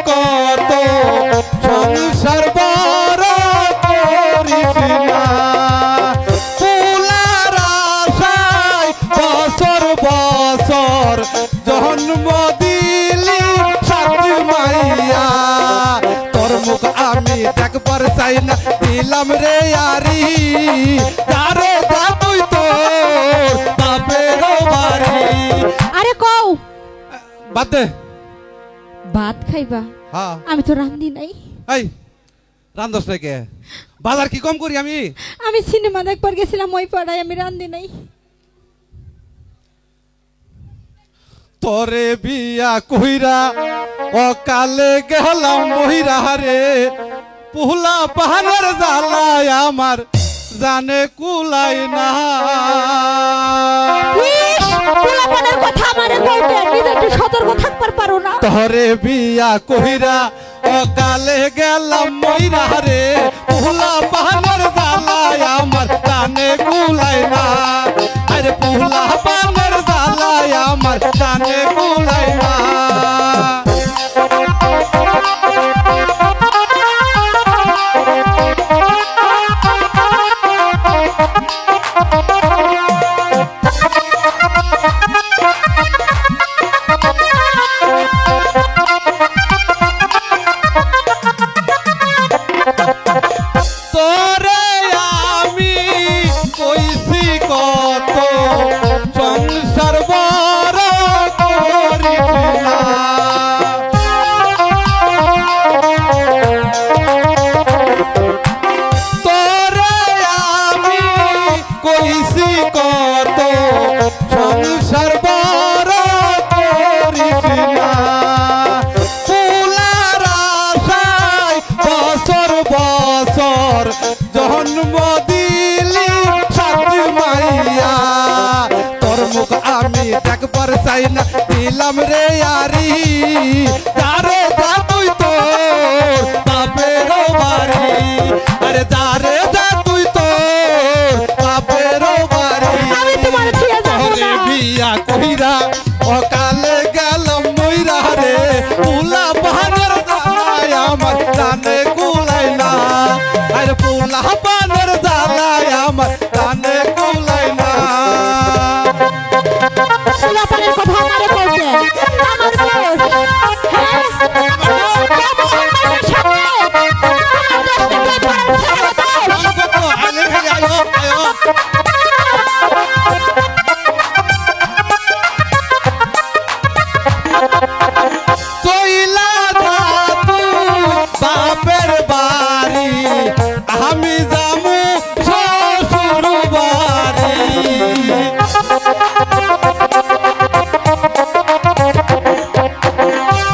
কত সংসার বড় করিস না ফুলার আশায় বছর বছর জন্ম দিলি সাত মাইয়া তোর মুখ আমি দেখবার চাই না দিলাম রে আরি তারে যা তুই তোর বাপের বাড়ি। আরে কও বাদ দে ভাত খাইবা? হ্যাঁ আমি তো রান্ধি নাই। এই রান্ধস না কে? বাজার কি কম করি আমি? আমি সিনেমা দেখবার গেছিলাম ওই পাড়ায়, আমি রান্ধি নাই। তোরে বিয়া কইরা অকালে গেলাম মহিরা রে পুহলা পাহাড়ের জ্বালায় আমার জানে কুলাই না। পোলাপানের কথা আমারে কইতে নিজে একটু সতর্ক থাকবার পারো না? তোরে বিয়া কইরা অকালে গেলাম মহিরা রে পুহলা পাহাড়ের জ্বালায় আমার জানে কুলাই না। আরে পুহলা পাহাড়ের জ্বালায় আমার জানে কুলাই না। তোরে আমি কইছি কত সংসার বড় করিস না তোরে আমি কইছি কত সংসার বড় করিস না ফুলার আশায় বছর বছর জন্ম দিলি সাত মাইয়া তোর মুখ আমি দেখবার চাই না দিলাম রে আরি তারে যা তুই তোর বাপের বাড়ি। আরে তারে যা তুই তোর বাপের বাড়ি। আমি তোমার ছিয়া যাব তোরে না। বিয়া কইরা অকালে গেলাম মইরা রে পুলা পাহাড়ের জ্বালায় আমার জানে কুলাই না। আরে পুলা পাহাড়ের জ্বালায় আমার জানে কুলাই না। পোলাপানের কথা আমারে কইতে আমার বয়স, হ্যাঁ? পোলাপানের সামনে আমার দেশকে তুই পারার ছেড়ে দাও। আলে খালি আয়ো আয়ো চইলা যা তুই বাপের বাড়ি আমি যামু শ্বশুর বাড়ি।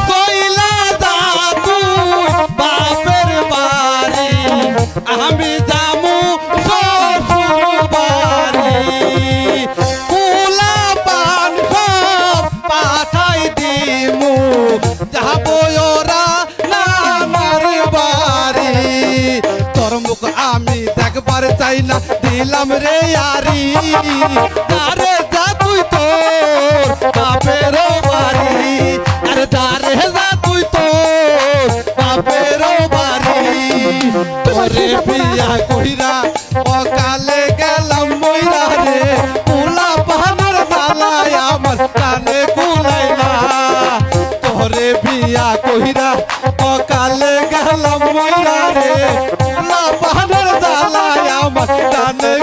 চইলা যা তুই বাপের বাড়ি আমি যামু শ্বশুর বাড়ি। কুলা পান সব পাঠাই দিমু যাবো ওরা নানার বাড়ি। তোর মুখ আমি দেখবার চাই না দিলাম রে আরি আরে যা তুই তোর বাপের বাড়ি। আরে তারে যা তুই তোর বাপের বাড়ি। তোরে বিয়া কইরা অকালে গেলাম মইরা রে পুলা পাহাড়ের জ্বালায় আমার কানে কুলাই না। তোরে বিয়া কইরা অকালে গেলাম মইরা রে পুলা পাহাড়ের জ্বালায় আমার কানে